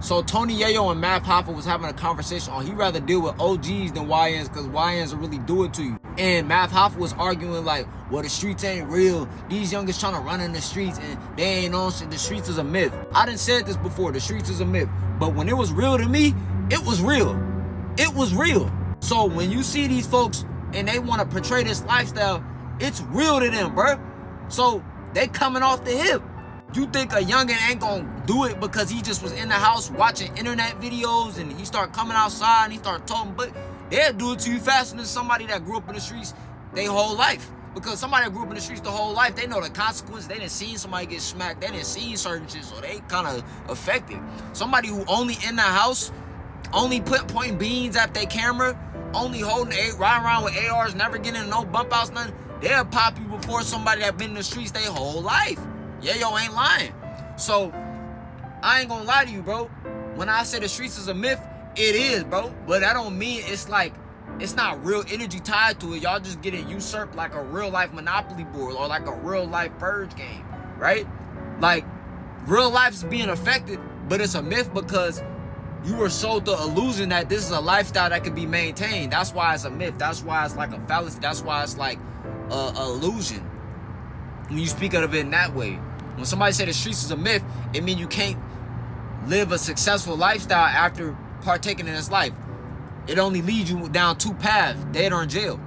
So Tony Yayo and Math Hoffa was having a conversation on he'd rather deal with OGs than YNs because YNs will really do it to you. And Math Hoffa was arguing like, well, the streets ain't real. These youngers trying to run in the streets and they ain't on shit. The streets is a myth. I done said this before. The streets is a myth. But when it was real to me, it was real. It was real. So when you see these folks and they want to portray this lifestyle, it's real to them, bro. So they coming off the hip. You think a youngin' ain't gonna do it because he just was in the house watching internet videos and he start coming outside and he start talking, but they'll do it to you faster than somebody that grew up in the streets their whole life. Because somebody that grew up in the streets the whole life, they know the consequences. They didn't see somebody get smacked. They didn't see certain shit, so they kind of affected. Somebody who only in the house, only pointing beans at their camera, only riding around with ARs, never getting in no bump outs, nothing, they'll pop you before somebody that been in the streets their whole life. Yayo ain't lying. So, I ain't gonna lie to you, bro. When I say the streets is a myth, it is, bro. But that don't mean it's like, it's not real energy tied to it. Y'all just get it usurped like a real life Monopoly board or like a real life purge game, right? Like, real life is being affected, but it's a myth because you were sold the illusion that this is a lifestyle that can be maintained. That's why it's a myth. That's why it's like a fallacy. That's why it's like a illusion when you speak of it in that way. When somebody say the streets is a myth, it means you can't live a successful lifestyle after partaking in this life. It only leads you down two paths, dead or in jail.